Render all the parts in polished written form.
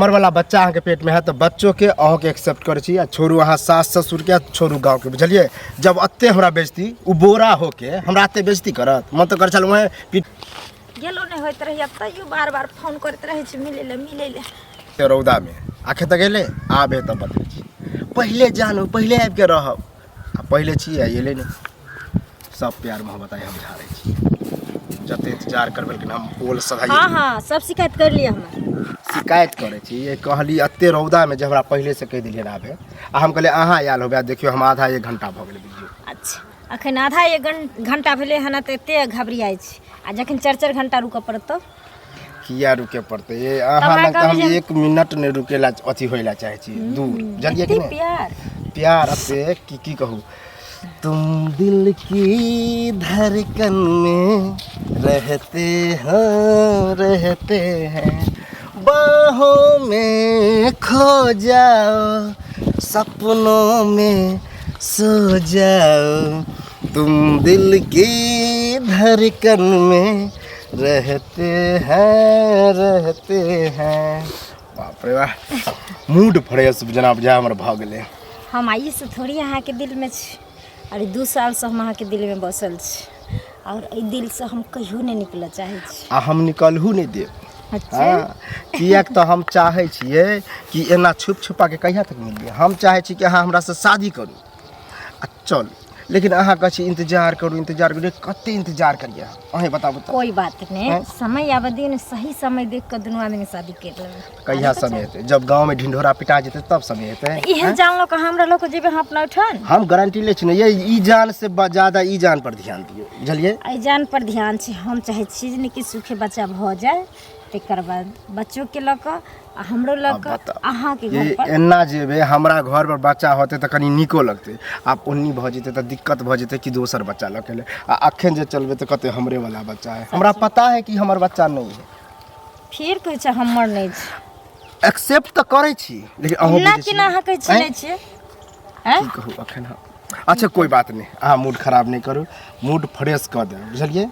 हमर वाला बच्चा अहाँ के पेट में है तो बच्चों के अहों के एक्सेप्ट करे छी, छोड़ू अहाँ सास ससुर के, छोड़ू गाँव के, बुझलिए। जब अत्ते हमरा बेइज्जती उ बोरा होके हमरा अत्ते बेइज्जती करत, मन तो कर चल वहाँ गेलो नहीं होइत रही, तैयो बार बार फोन करते रहे छी मिले ले रौदा में आखे तक गेले आबे तब बतबै छी। पहले जानू, पहले आबि के रहब, आ पहले छी अइले नहीं। सब प्यार मोहब्बत हम झाड़े छी, जते इंतजार करबे कि हम बोल सधाई। हां सब शिकायत कर लिए हम, शिकायत करे छी। ये कहली अत्ते रौदा में जे हमरा पहले से कह दिलिए ना आबे, आ हम कहले अहाँ आयल होबे, देखियो हम आधा 1 घंटा भ गेल बुझियो। अच्छा अखन आधा 1 घंटा भेले हन त एते घबरियाई छी, आ जखन 4 घंटा रुक पड़त तो किया रुके पड़ते ये? अहाँ लग हम 1 मिनट नहीं रुकेला अथी होइला चाहे छी दूर, जल्दी कि नहीं प्यार अत्ते की कहूँ। तुम दिल की धड़कन में रहते हैं, बाहों में खो जाओ, सपनों में सो जाओ, तुम दिल की धड़कन में रहते हैं। बाप रे वाह, मूड फ्रेश जनाब जा हमर भ गेले। हम आई से थोड़ी अहाँ के दिल में छी, अरे 2 साल से हम अहाँ के दिल में बसल छी, और ई दिल से हम कहियो नहीं निकल चाहे छी। आ हम निकलहू नहीं देब। अच्छा हाँ, कियाक तो हम चाहे छिए कि एना छुप छुपा के कहिया तक मिलिए। हम चाहे छी कि अहाँ हमरा से शादी करू आ चल, लेकिन अहाँ कह छी इंतजार करू, कते इंतजार करिए अहें बताबू तो। कोई बात नहीं, समय आवे दिन सही समय देख के दोनों आदमी शादी कर लेबे। कहिया समय हेतै? जब गांव में ढिंढोरा पिटा जेतै तब समय हेतै। इहे जान लो का हमरा लोग को जेबे हम अपना उठान, हम गारंटी ले छी। ये ई जान से ज्यादा ई जान पर ध्यान दियो, बुझलिए। आई जान पर ध्यान छै। हम चाहे छी जे कि सुखे बच्चा भ जाए, तेकर बाद बच्चों के लक हमरो लक अहाँ के घर पर एना जेबे हमरा घर पर बच्चा होते त कनी निको लगते। आप उन्नी भ जेते त दिक्कत भ जेते कि दोसर बच्चा लके ले। आ अखन जे चलबे त कते हमरे वाला बच्चा है। हमरा पता है कि हमर बच्चा नहीं है, फिर कह छै हमर नहीं छै। एक्सेप्ट त करे छी, लेकिन अहो ना कि ना कह छी नहीं छै। की कहू अखन हम। अच्छा कोई बात नहीं, अहाँ मूड खराब नहीं करू, मूड फ्रेश कर दे, बुझलिए।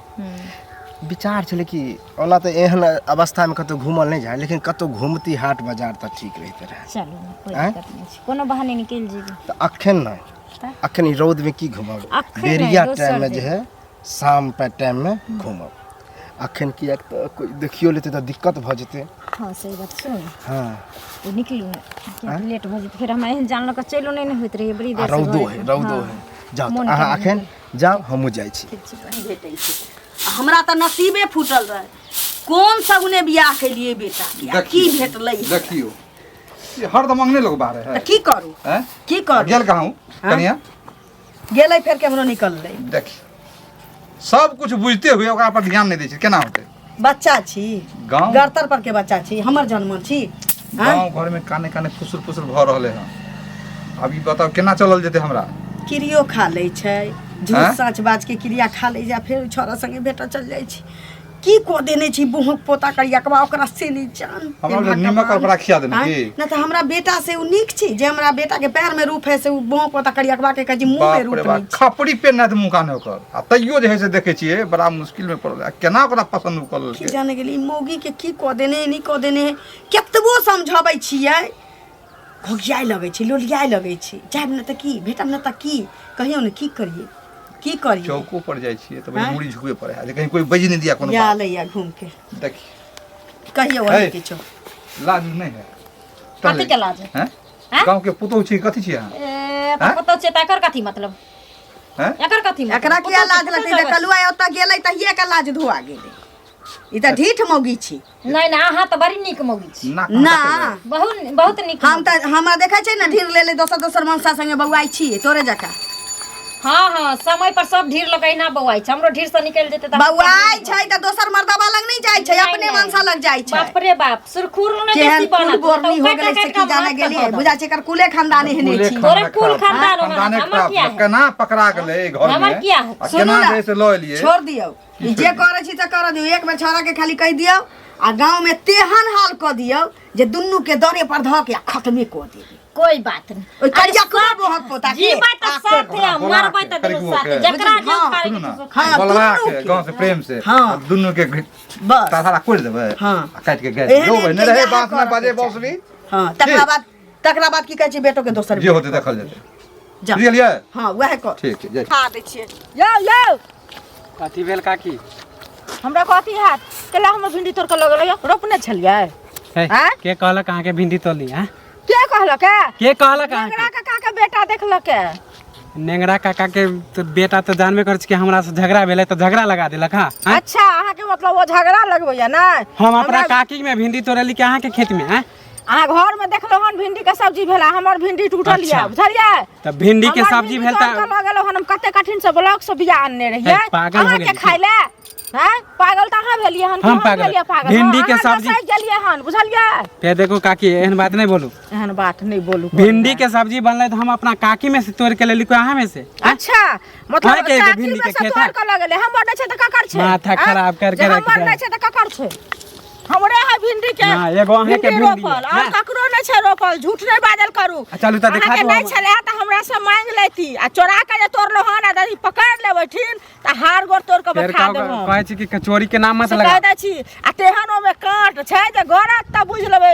विचार छले कि ओना तो एहन अवस्था में कतो घूमल नहीं जाए, लेकिन कतो घूमती हाट बाजार त ठीक रहते रहे। चलो कोई दिक्कत नहीं छै, कोनो बहाने निकल जेबे। तो अखन नहीं, अखन ई रौद में की घूमब? बेरिया टाइम में जो है शाम पे टाइम में घूमब। अखन की एक तो कोई देखियो लेते तो दिक्कत भ जेते। हां सही बात सुन। हां तो निकलू ना, लेट भ जेते, फिर हम एहन जानलो का चलो नहीं होइत रही बड़ी देर से। रौदो है जाओ अहाँ अखन जाओ, हमहु जाई छी। भेटै छै हमरा त नसीबे फूटल रहे। कौन सगुने बियाह के लिए बेटा की भेटलै? देखियो ये हरदम अंगने लोग बाहर है। की करू हैं? की करू? गेल कहूं कनिया गेलै फेर केमरो निकललै। देखी सब कुछ बुझते हुए ओकरा पर ध्यान नहीं दै छै, केना होतै? बच्चा छी, गांव गरतर पर के बच्चा छी, हमर जन्म छी। गांव घर में काने काने फुसुर फुसुर भ रहले हैं। अब ई बताओ केना चलल जेते हमरा? क्रियो खा लै छै, झूठ सच बाज के क्रिया खा लै जा, फिर छोरा संगे बेटा चल जाइ छी। की को देने छी बुह पोता करिया कबा ओकरा से नहीं जान। हमरा नीमक ओकरा खिया देने की? न त हमरा बेटा से उ नीक छी, जे हमरा बेटा के पैर में रूप है से उ बुह पोता करिया कबा के कजी मुंह में रूप नहीं छी। खपड़ी पे न मुंह काने ओकर आ तइयो जे है से देखे छिए बड़ा मुश्किल में पड़ल। केना ओकरा पसंद करल की जाने गेली मौगी के की को देने नहीं को देने, केतबो समझाबै छियै घोघियाई लगै छी, लोलियाई लगै छी। जाब न त की भेटम न त की कहियो न की करिए चौको पर जाय छिए त मुड़ी झुकबे पड़े है, कहीं कोई बज नहीं दिया कोनो या लैया घूम के देखी कहियो वही किछो लाज नहीं है। कथि के लाज हैं? गांव के पुतौ छी, कथि छी अहाँ? ए त पतो छै तकर कथि मतलब? हैं? एकर कथि मतलब? एकरा किया लाज लगतै? जे कलुआ ओतऽ गेलै तहिए के लाज धुआ गेलै। ई त ढीठ मौगी छी। नहीं ना अहाँ त बड़ी निक मौगी छी ना, बहुत निक। हम त हमरा देखै छै न ढीर लेले दोसर मनसा संगे बौआई छी तोरे जका। हां समय पर सब ढीर लगाई ना बौआई छै, हमरो ढीर से निकल जेते त बौआई छै त दोसर मर्दबा लग नहीं जाय छै, अपने मनसा लग जाय छै। बाप रे बाप, सुरखुर ने केहन बेसी बना बोरनी हो गेलै से की जाने गेलिए। बुझा छै एकर कुले खानदानी हेने छी। तोरे कुल खानदान हमर किया है? केना पकड़ा गेलै घर में? हमर किया है? केना जैसे ल एलिए? छोड़ दियौ, ई जे करे छी त कर दियौ। एक बेर छोरा के खाली कह दियौ आ गांव में तेहन हाल क दियो जे दुन्नू के दरे पर ध के खत्मे क देबे। कोई बात नहीं। ओइ करिया कोना बोहक पोता जी बात साथ है, मरबै त दुनू साथ जकरा जो करे सुनू ना हाँ, बोलवा दुन्नू के के। गांव से प्रेम से हाँ। दुन्नू के बस तारा कोड़ देबे हाँ। काट के गए एहन जो बने के रहे यहाँ बात ना करके बाजे चाही। बौसली हां तकरा बाद की कहै छी बेटो के दोसर जे होते देखल जेते जा बुझलिए हां वह कर ठीक है जय खा दै छियै। यो कथी भेल काकी? हमरा कथी हाथ केला हम भिंडी तोड़ के लगल रोपने छलियै। हे, हैं? के कहलक अहाँ के भिंडी तोली हैं? के कहलक के कहलक अहाँ नेंगरा काका के बेटा देखलक के? नेंगरा काका के तो बेटा तो जानबे कर कि हमरा से झगड़ा भेलै तो झगड़ा लगा देलक हां। अच्छा अहाँ के मतलब वो झगड़ा लगबैया ना? हम अपना काकी में भिंडी तोड़ली के अहाँ के खेत में हैं? अहाँ घर में देखलो हन भिंडी के सब्जी भेला, हमर भिंडी टूटल अच्छा। या बुझलियै? तो भिंडी के हमर सब्जी भिंडी भेल तोड़ के त लगल हन, हम कते कठिन से ब्लॉक से बिया आनने रहियै। हे, पागल हो अहाँ के गेली। खाइ ले हैं? पागल त अहाँ भेलियै हन, हम कि पागल। भेलियै पागल? भिंडी हाँ, के अहाँ सब्जी- दसाइ गेलियै हन बुझलियै? फिर देखो काकी एहन बात नहीं बोलू। एहन बात नहीं बोलू। भिंडी के सब्जी बनले तो हम अपना काकी में से तोड़ के लेली कोई अहाँ में से हैं? अच्छा मतलब अहाँ के काकी भिंडी में के से खेत तोड़ है? के लगले हमर नै छै त ककर छै? माथा हैं? खराब करके जे रख हमर दे। नै छै त ककर छै? हमरे है भिंडी के ना, एगो अहाँ के भिंडी रोपल है, और हैं? ककरो नै छै रोपल, झूठ नै बाजल करू। चलू त देखा अहाँके दू नै हम। छलै त हमरा से मांग लेती आ चोरा के जे तोड़लो हन आ यदि पकड़ लेबैठिन त हार गोर तोड़ के फिर बैठा देबो। कहै छी कि कचौरी के नाम मत से लगा। कह दै छी आ तेहन ओमे कांट छै जे गरत त बुझ लेबै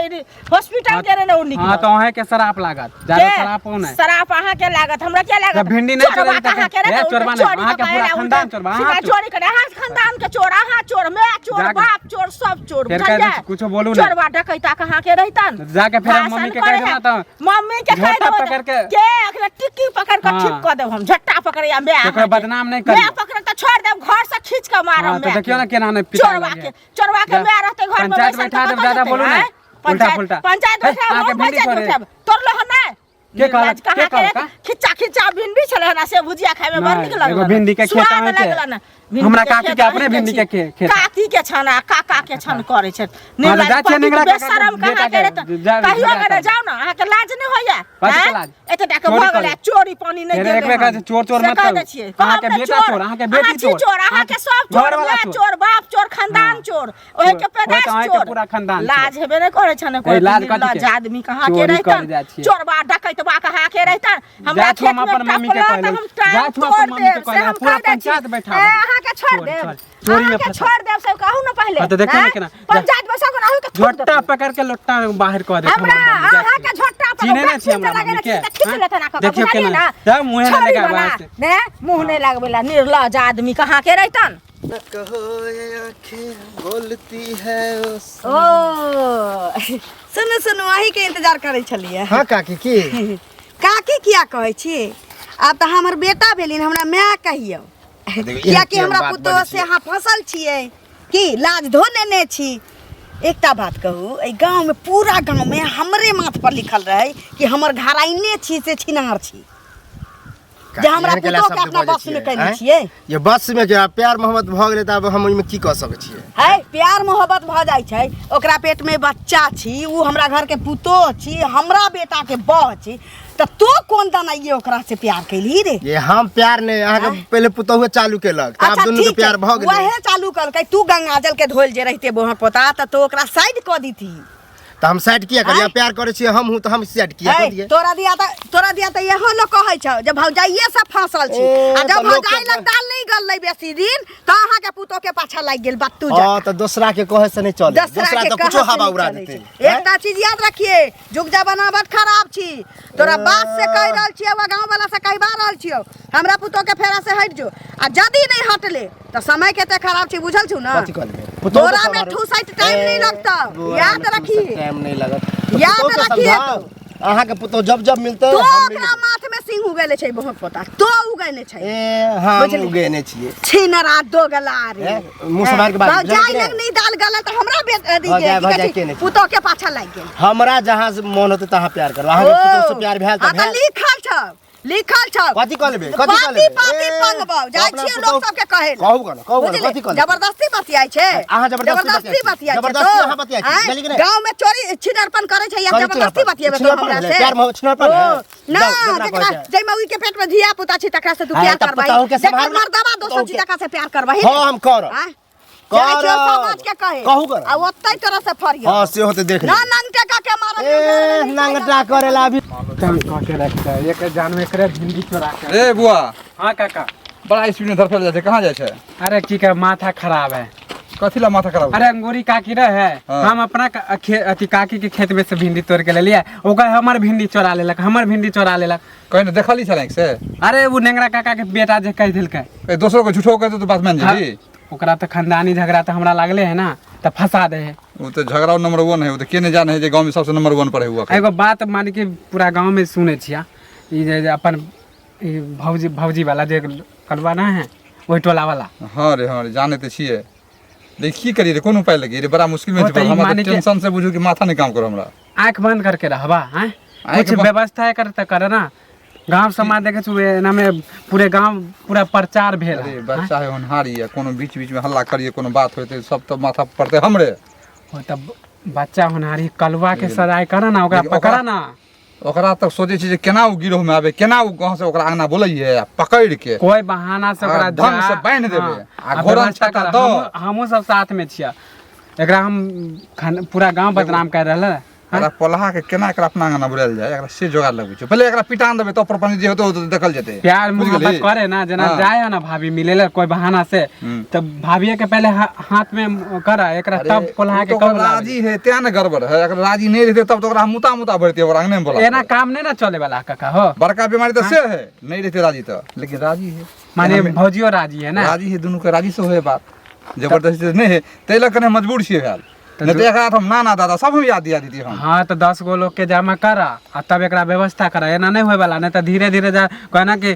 हॉस्पिटल के ने निकल। हां तो अहे के शराप लागत। ज्यादा शराप हो नहीं। सराप अहाँ के लागत, हमरा के लागत? जब भिंडी नहीं चोरेली त अहाँ के ए, चोरबा नहीं, अहाँ के पूरा खानदान चोरबा, अहाँ चोर। चोरी करे, अहाँ खानदान के चोर, अहाँ चोर, मैं चोर, जाके- बाप चोर, सब चोर फिर कह दै छी, कुछो बोलू नहीं। चोरबा डकैता कहाँ के रहतन? जाके फिर हम भाषण मम्मी के करे कह देना है। तो मम्मी के कह झोटा देबो पकड़ के के अखने टिक्की पकड़ के हाँ। ठीक क देब हम, झट्टा पकड़ या मैं केकरो बदनाम नहीं मैं करियो। पकड़ के छोड़ देब, घर से खींच के मारब हाँ, तो मैं देखियो के। ना केना नहीं पिटाई चोरवा लगे। के चोरवा के जा, मैं रहते घर में पंचायत बैठल बैठा त देब, कतऽ ज्यादा जेतै, बोलू हैं? नहीं। उल्टा पुल्टा। पंचायत हे, बैठा आके हम भिंडी पंचायत करे। बैठा तोड़लो हन नै? के कहलक? कहाँ के कहलक? के खिच्चा खिच्चा भिंडी छले ना से भुजिया खाए में बड़ नहीं, निक लगल। एगो भिंडी के खेत स्वाद अहाँ के। लगल ना। भिंडी हमरा के काकी खेत के अपने अहीं भिंडी छी। के खेत। काकी के छना काका के छन करे छै। हाँ, तो जा छियै निगरा काका के बेशरम बेटा कहाँ के, करे त जा- कहियो जा करे कर। जाओ ना, अहाँ के लाज नहीं होइया? कथी के हैं? लाज? एते टा के चोरी भ गेलै, करे। चोरी पानी नहीं फिर देले एकबे कहै छै, चोर चोर मत करू। अहाँ के बेटा चोर, अहाँ के बेटी चोर। चोर अहाँ के सब चोर, घर वाला मैं चोर। चोर, बाप चोर, खानदान हाँ। चोर, ओहे के चोर। पैदाइश ओहे के चोर। पूरा खानदान लाज चोर। हेबे नहीं करे छने कोई। ए, लाज कथी के? लाज आदमी कहाँ के चोरी रहतन? करे जाइ छियै। चोरबा डकैतबा कहाँ के रहतन? हमरा जा छू खेत हम में अपन मम्मी के टपला कहले। त हम टाइम जा छू अपन तोड़ मम्मी के देब, से कहले, हम पूरा कह दै छी। पंचायत बैठा ए, देब। अहाँ के छोड़ छोड़, देब, छोड़। चोरी में अहाँ के फंसा। छोड़ देब से कहू ना पहले। हाँ, तो देखियो ना हैं? केना। जा। पंचायत बैसा को ना अहूँ के छोड़ देब। झोटा पकड़ के लोटा में बाहर कर दे। हमरा अहाँ के झोटा पर चीने नहीं छी गाछी हमरा लगे मम्मी के। रखी त खींच हाँ? लेतन आका देखियो बुझलियै केना। ना? जा मुंह नहीं छोड़ी लगाबा वाला, से। ने मुंह नहीं लगबेला, निर्लज आदमी कहाँ के रहतन? न कहो ये आंखें बोलती है ओ सुनु सुनु अहीं के इंतजार करे छलिए। हाँ काकी की काकी किया कहै छी? आब त हमर बेटा भेलिन, हमरा माय कहियो। देखियो, किया कि एहन हमरा बात पुतोह बजै से छियै। अहाँ फसल छियै कि लाज धो लेने छी। एकटा बात कहू, एहि गांव में पूरा गांव में हमरे माथ पर लिखल रहे कि हमर घराइने छी से छिनार छी, जे हमरा एहन केला पुतोह के शब्द अपना बजै बस में छियै, कैने हैं? छियै। ये बस में क्या प्यार मोहब्बत भ गेलै त अब हम ओइमे की क सकै छियै? है प्यार मोहब्बत भ जाइ छै, ओकरा पेट में बच्चा छी, उ हमरा घर के पुतोह छी, हमरा बेटा के बह छी, त तो कोन दनाइए ओकरा से प्यार कैली रे? ये हम प्यार ने अहाँ के पहले पुतहुए चालू केलक त आब दुनू के प्यार भ गेलै। वहे चालू करकै, तू गंगाजल के धोइल जे रहते बोहर पोता त तो ओकरा साइड क दी थी। त हम साइड किया करिए? हैं? प्यार करे छियै हम हूं त हम साइड किया है, कर दिए? तोरा दिया त यहो लोग कहै छ जे भौजाइए से फांसल छी, ए, आ जब त लोग भौजाई के- लग दाल नहीं गललै बेसी दिन त अहाँ के पुतो के पाछा लाग गेल बत्तू जा। हां त दूसरा के कहे से नहीं चले। दूसरा के त कुछो कहत हवा नहीं उड़ा चलै देते। छै। एकटा चीज याद रखिए, जुग जमाना बड़ खराब छी, तोरा बात से कह रहल छियै, वा गांव वाला से कहबा रहल छियो, हमरा पुतो के फेरा से हट जो, आ जदी नहीं हटले त समय केते खराब छी, बुझल छु ना? कथी कहलिए? पुतहु बोरा के में समारोह- ठूसैत टाइम नहीं लगता, बोरा याद में रखिए। टाइम नहीं लगत। याद पुतहु के रखिए समझाओ। अहाँ के पुतहु जब जब मिलते तो हम ओकरा माथ में सिंह उगेले छै बहुत पोता, तो उगेने छै। ए हम बुझली? उगेने छियै। छिनरा दो गला रे, हैं? मुँह समार के बात बुझल भौजाई कि लग नहीं दाल गलल त हमरा भौजाई के नहीं। पुतो के पाछा लाग गेल। हमरा जहाँ से मन होते तहाँ प्यार करो। अहाँ के पुतहु से प्यार भेल त आ भेल। लिखल छ, लिखल छ। कथी कह लेबै? कथी कह पाती लेबै? पाती ए, पंगबौ, जाइ अपना छियै पुतहु- लोग सबके कहै ला। कहू कना, कहू कना, बुझलियै? कथी कह लेबै? जबरदस्ती बतियाइ छै। अहाँ जबरदस्ती बतियाइ छी। जबरदस्ती अहाँ बतियाइ छी, बुझलियै कि नहि? गांव में चोरी छिनरपन करे छै या करै जबरदस्ती छिनरपन? बतियेबे तो छिनरपन हमरा भेलै? से। प्यार मोहब्बत छिनरपन है? ओ, ना जाउ, जेकरा जेकरा कहै छै। जै मौगी के पेट में धिया पुता छी तकरा से तू हाँ, प्यार तब करबाई, पुतहु के जेकर सम्हारू ना। मर्दबा दोसर पुतहु छी के- तकरा से प्यार करबाई। हाँ, हम करब। चाहे जो समाज के कहे कहू कर आ ओतै तरह से फरिया हां से होते देख ले ना नंग टेका के मारल ए नंगटा करेला अभी चल कह के रखता है एक जान में करे भिंडी चोरा के ए बुआ हां काका बड़ा स्पीड में धरफड़ जाए कहाँ जाए छे अरे की कर माथा खराब है कथी ला माथा खराब अरे अंगूरी काकी रहे हाँ। हम अपना अति काकी के खेत में से भिंडी तोड़ के ले लिया ओकर हमर भिंडी चोरा लेलक हमर भिंडी चोरा लेलक कहीं ने देखली छले से अरे वो नेंगरा काका के बेटा जे कह दिलकै ए दोसरो को झूठो कहते तो बात मान जी ओकरा तो खानदानी झगड़ा तो हमरा लागले है ना तो फंसा दे है वो तो झगड़ा नंबर 1 है वो तो के ने जाने है जे गांव में सबसे नंबर 1 पर है हुआ एगो बात मान के पूरा गांव में सुने छिया ई जे अपन ई भौजी वाला जे कलवा ना है वही टोला वाला हां रे जाने तो छिए लेकिन की करिए रे कोन उपाय लगी रे बड़ा मुश्किल में तो हम माने के- टेंशन से बुझू कि माथा नहीं काम करो हमरा आंख बंद करके रहबा हैं आँख कुछ बंद- व्यवस्था कर करे ना गांव समाज देखे छु एना में पूरे गांव पूरा प्रचार भेल अरे बच्चा है होनहारी है कोनो बीच बीच में हल्ला करिए कोनो बात होते सब तो माथा पड़ते हमरे हो तब बच्चा होनहारी कलवा के सराय करे ना ओकरा लेकिन पकड़ा ना ओकरा तक सोचे छी जे केना उ गिरोह में आवे केना उ गांव से ओकरा आंगना बोलैए आ पकड़ के कोई बहाना से ओकरा ढंग से बांध देबे आ घोरन छाता दो हमहू सब साथ में छिया एकरा हम पूरा गांव बदनाम कर रहल एकरा पोलहा के केना एकरा अपना आंगना बुलायल जाए एकरा से जोगाड़ लगबै छै पहले एकरा पिटान देबे तो प्रपंच जे होतो तो देखल जेते प्यार बुझ मोहब्बत गेली? करे ना जना हाँ। जाए है ना भाभी मिलेला कोई बहाना से तब भाभी के पहले हाथ में करा एकरा तब पोलहा के कब राजी है त्या न गड़बड़ है अगर राजी नहीं रहते तब तो ओकरा मुता मुता भरते ओकरा आंगने में बोला एना काम नहीं ना चले वाला काका हो बड़का बीमारी तो से है नहीं रहते राजी तो लेकिन राजी है माने भौजियो राजी है ना राजी है दोनों के राजी से होए बात जबरदस्ती से नहीं है तैला कने मजबूर छिए हाल नहीं तो एकरा हम नाना दादा सब हम याद दिया दीदी हम हाँ तो 10 गो लोग के जमा करा आ तब एकरा व्यवस्था करा एना नहीं होए वाला नहीं तो धीरे धीरे जा कहना कि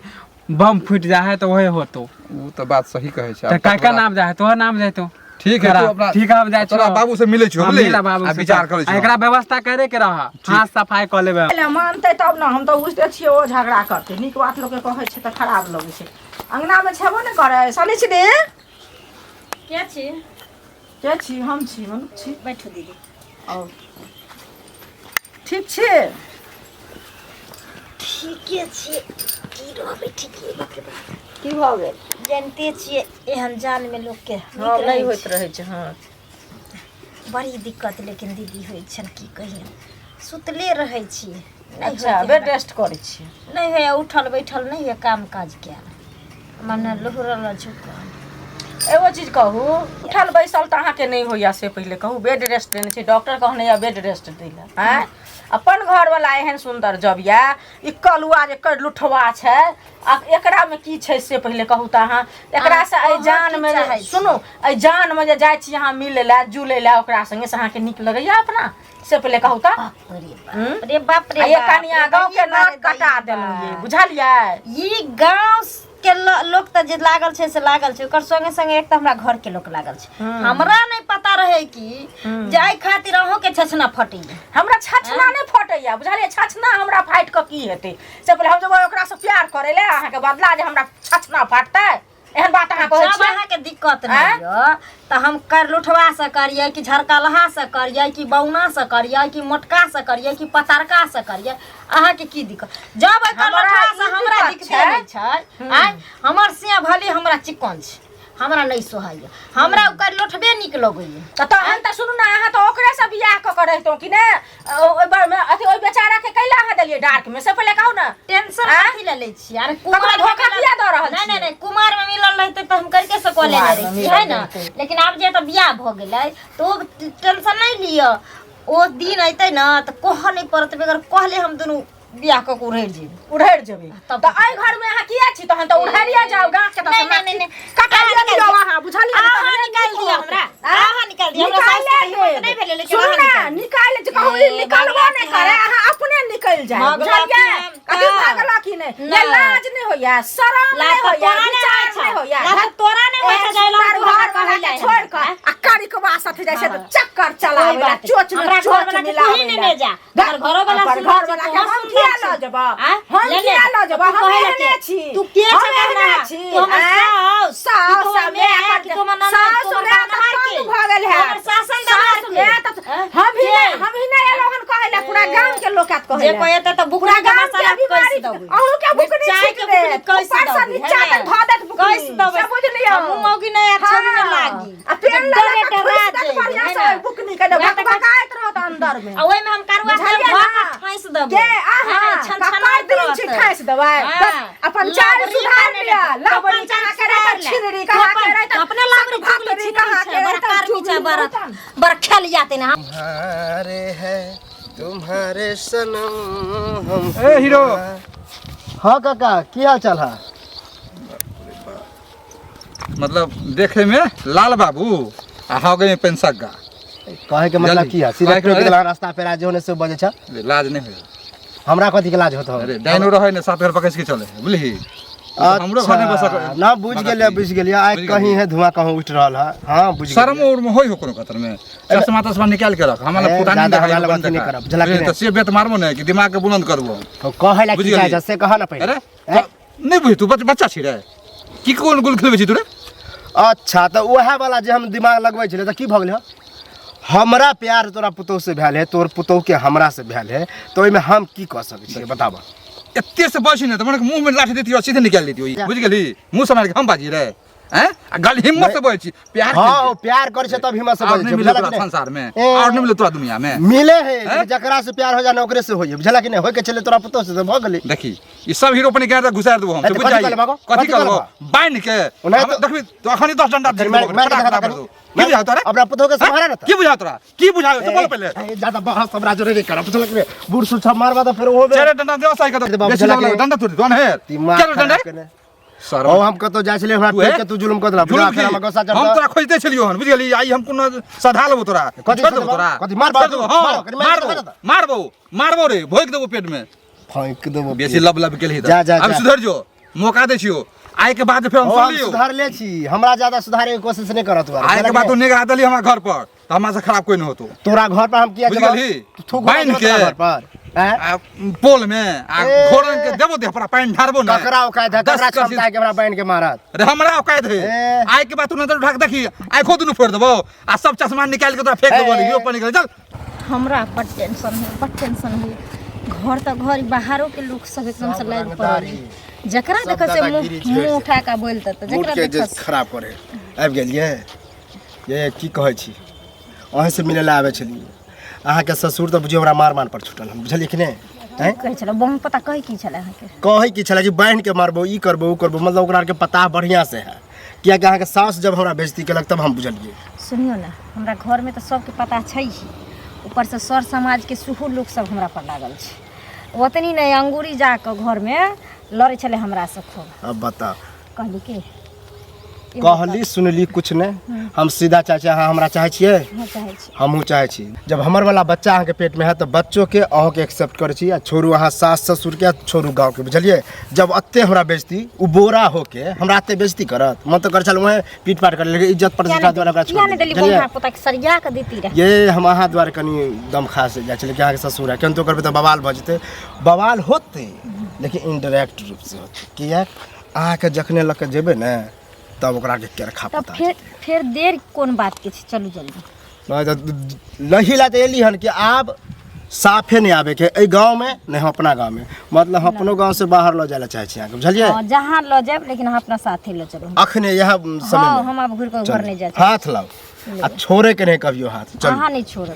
बम फूट जा है तो वही होतो वो तो बात सही कहे छै तो काका नाम जा है तो नाम जाए तो ठीक है तो अपना ठीक है हम जाए तोरा बाबू से मिले छियो मिला बाबू आ से विचार करे छियो एकरा व्यवस्था करे के रहा हाथ सफाई कर लेबे पहले मानते तब ना हम तो बुझते छिए ओ झगड़ा करते नीक बात लोग के कहै छै त खराब लगै छै अंगना में छेबो ने करे सनी छी ने क्या छी के छी हम छी मनुख छी बैठो दीदी और ठीक छी ठीके छी की रहबे ठीके बाप रे बाप की भ गेल जानते छिए एहन जान में लोग के हां नहीं होइत रहै छै हां बड़ी दिक्कत लेकिन दीदी होइ छन की कहिए सुतले रहै छी अच्छा बेड रेस्ट करै छी नहीं है उठल बैठल नहीं है काम काज कैल मने लोहरल झुक एगो चीज कहू उठल बैसल त अहाँ के नहीं होइया से पहले कहू बेड रेस्ट देने छै डॉक्टर कहने या बेड रेस्ट दैला हैं अपन घर वाला एहन सुंदर जब या ई कलुआ जे कर लुठवा छै आ एकरा में की छै से पहले कहू त अहाँ एकरा से ए जान में सुनो ए जान में जे जाय छी अहाँ मिले ला जुले ला ओकरा संगे से अहाँ के निक लगैया अपना से पहले कहू त रे बाप रे ये कनिया गांव के नाक कटा देलिए बुझलिए ई गांव के लोग त जे लागल छै से लागल छै ओकर संगे संगे एक त हमरा घर के लोग लागल छै हमरा नहीं पता रहे कि जाय खातिर अहो के छछना फटी हमरा छछना नहीं फटैया बुझलिए छछना हमरा फाइट क की हेतै से पहले हम जब ओकरा से प्यार करे ले अहाँ के बदला जे हमरा छछना फाटतै एहन बात अहाँ कहै जब अहाँ के दिक्कत नहीं य त हम कर लुठवा से करिए कि झरकलहा से करिए कि बौना से करिए कि मोटका से करिए कि पतरका से करिए अहाँ के की दिक्कत जब एकर लुठवा से हमरा दिक्कत नहीं छै आय हमर से भले हमरा चिकन छै हमरा नहीं सोहाइए हमरा ओकर लोठबे निक लगैए त तहन त सुनू ना अहाँ त ओकरे से बियाह क के रहितो कि ने ओइ बार में अथी ओइ बेचारा के कैला अहाँ देलिए डार्क में से पहले कहू ना टेंशन कथि ले छी अरे कुमार धोखा किया द रहल नहीं नहीं कुमार में मिलल रहते त हम करके से कॉलेज रही है ना लेकिन अब जे त बियाह भ गेलै तो टेंशन नहीं लियो ओ दिन अइते ना त कोह नहीं परत बेगर कहले हम दुनु बियाह क के उड़ैर जेबे त आई घर में अहाँ किया छी तहन त उड़ैरिया जाओ गांव के त नहीं कटाइया दियो अहाँ बुझलिए आहा निकाल दिया हमरा आहा निकाल दिया हमरा सास नहीं भेले लेकिन सुन ना निकाल जे कहू निकालबो नहीं करे अहाँ अपने निकल जाए बुझलिए कभी भागला कि नहीं ये लाज नहीं होया शरम नहीं होया विचार नहीं होया तोरा नहीं होय जाइला घर वाला छोड़ के आ कारी के वासत जैसे तो चक्कर चलावेला चोच में चोच मिलावेला जा घर वाला घर वाला के हम किया ल जबा हम किया ल जबा हम कहले छी तू के छकना छी तू हम सास में तू मना सास के भागल है शासन दबार के हम ही ना ये लोगन कहले पूरा गांव के लोग कहले जे कहते त बुकरा के मसाला कैसे दबे अहू के बुकनी चाय के बुकनी कैसे दबे नीचा तक ध देत बुकनी कैसे दबे सब बुझलियो मौगी नहीं अच्छा भी ना लागी आ पेड़ लगा के डरा घुस जाई, के बढ़िया है से ना? बुकनी के बकाइत रहत अंदर में आ ओइ में हम करवा के बुझलियै ना? भात फांस देबो के आहा बकाइत दिन छी खाइस दवाई अपन चाल सुधार लिया लबड़ी कहा के रहत छिदरी कहा के रहत अपने लाबरी चुगली कहा के बड़ा रहत कारमी चा बड़ा खेल जाते ना तुम्हारे है तुम्हारे सनम हम ए हीरो हाँ काका की हाल चाल है मतलब देखे में लाल बाबू आ हो गए पेंसक गा कहे के मतलब जल्दी। की है सीधे कहे के टोक मतलब- देला रास्ता पे राजे होने से बजे छ लाज नहीं हो हमरा कथी के लाज होतो अरे डाइनो रहे ने साथ घर पकड़ के चले बुझली हमरो घर में बस ना बुझ गेलिए आइ बुझ कहीं है धुआं कहूं उठ रहल है हां बुझ शर्म और में होई हो कोनो खतर में चश्मा तस्मा निकाल के रख हमरा ए, पुरानी ज्यादा दिखाई हमरा बंद लगन नहीं करब, झलक नहीं। तो से बेत मारबो ना कि दिमाग के बुलंद करबो तो कहे ला बुझ की गेलियै। चाहे से कहा ना पहले अरे हैं? नहीं बुझ तू बच्चा छी रे की कोन गुल खेलबे छी तू रे अच्छा तो वह वाला जे हम दिमाग लगबै छले त की भ गेलै हमरा प्यार तोरा पुतौ से भेल है तोर पुतौ के हमरा से भेल है तो ओइमे हम की कह सकै छियै बताबा एते से बसी ने त मने मुंह में लाठी देती और सीधे निकाल देती बुझ गेली मुंह से मार के हम बाजी रे हैं आ गाली हिम्मत से बोल छी प्यार हां ओ प्यार करे छै तब हिम्मत से और बोलै नहीं छै मिले बुझला तोरा कि नहीं? संसार में ए, और नहीं मिले तोरा दुनिया में मिले है हैं? जकरा से प्यार हो जाए ना ओकरे से होइए बुझला कि नहीं होय के चले तोरा पुतौ से भ गेलै देखी ई सब हीरो अपने के घुसा देबो हम ए, से तो बुझ कथी जाई करले बाबू? कथी कथी करबो करबो? बाइन के ओनाहि हम तो- देखबी तो अखनी 10 डंडा दे मार के देखा करू। की बुझा तोरा अपना पुतौ के संभाले ना की बुझा तोरा की बुझा तो बोल पहले ए, ज्यादा बहस हमरा जोरे नहीं करब बुझला कि नहीं? बूढ़ सुठ मारबा तो फिर वो चले डंडा दे साई का दे बाबू, बेसी चला लग के- डंडा तोड़ दोन है दिमाग चलो डंडा खराब केने। सर ओ हम कतो जाय छले हमरा तू है? पेट के तू जुलुम कर देला बुझला जुलुम फिर हम की? गोसा चढ़ हम तोरा खोजते छलियो हन बुझ गेली आई हम कोनो सधा लेबो तोरा कथी छोड़ से देबो देबो? तोरा कथी मार छोड़ बाबू, देबो, मारो, हाँ, कथी मार देबो, मारबो मारबो रे भोग देबो पेट में फेंक देबो बेसी लब लब के जा, जा, अब जा। सुधर जो मौका दे छियो आए के बाद फिर हम ओ, सुन हम लियो सुधार ले छी हमरा ज्यादा सुधारे के कोशिश नहीं करत तू आए के बाद तू निगाह दली हमरा घर पर तो हमरा से खराब कोई नहीं होतो तोरा घर पर हम किया बुझ जवाब गेली? तू थूक बान्हि मार के। देबो तोरा घर पर हैं? आ पोल में आ ए। घोड़न के देबो दे पर पानी ढारबो ना ककरा औकात है 10 ककरा कसी- क्षमता है कि हमरा बांध के मारत अरे हमरा औकात है ए। आए के बाद तू नजर उठा के देखी आए खुद न फोड़ देबो आ सब चश्मा निकाल के तोरा फेंक देबो ए। यो पर निकल चल हमरा बड टेंशन है घर तो घर बाहरों के लोग सब एकदम से लाइव पड़ल जकरा सब देख से दादागिरी छेड़ मुंह से। उठा के बोलते तो मूड जकरा के देख जे खराब करे आबि गेलिए ये की कहै छी अहीं से मिले ला आवे छली अहाँ के ससुर तो बुझियो हमरा मार पर छुटल हम बुझलिए कि नहीं हैं कहै छला बहु पता कहि की छला अहाँ के कहै की छला जी बांध के मारबो ई करबो ऊ करबो मतलब ओकरा के पता बढ़िया से है किया कि अहाँ के सास जब हमरा बेइज्जती केलक तब हम बुझलिए सुनियो ना हमरा घर में तो सबके पता छै ही ऊपर से सर समाज के सुहू लोग सब हमरा पर लागल छै ओतनी नहीं अंगूरी जाके घर में लड़े छले हमरा से खूब अब बता कहली के कहली सुनली कुछ नहीं हम सीधा चाहे अहाँ हमरा चाहे छियै हम चाहे छी हमहूँ चाहे छी जब हमर वाला बच्चा अहाँके पेट में है तो बच्चों के अहों के एक्सेप्ट करे छी आ छोड़ू अहाँ सास ससुर के आ छोड़ू गाँव के बुझलिए जब अत्ते हमरा बेइज्जती उ बोरा होके हमरा अत्ते बेइज्जती करत मन तो कर चल वहाँ पीट पाट कर लेकिन इज्जत प्रतिष्ठा द्वारा ओकरा छोड़ नहीं देली, देली बुझलियै? बहु पता के सरिया के देती रहे ये हम अहाँ द्वारा कनी दम खा से जाइ छलै कि अहाँके ससुर है केहन तो करबै तऽ बवाल भऽ जेतै बवाल होतै लेकिन इनडायरेक्ट रूप से होतै किया अहाँके जखने लऽ के जेबै ने तब ओकरा के केरखा तब पता फिर देर कौन बात के छै चलू जल्दी नहीं तो लही ला तो एली हन कि आब साफे नहीं आवे के एहि गाँव में नहीं हम अपना गाँव में मतलब हम अपनो गाँव से बाहर लो जाए ला चाहे छी अहाँके बुझलिए हाँ, जहाँ लो जाए लेकिन हम अपना साथे लो चलो अखने यह हाँ समय में हम अब घूर के घर नहीं जाए हाथ लाओ आ छोड़े के नहीं कभियो हाथ चल अहाँ नहीं छोड़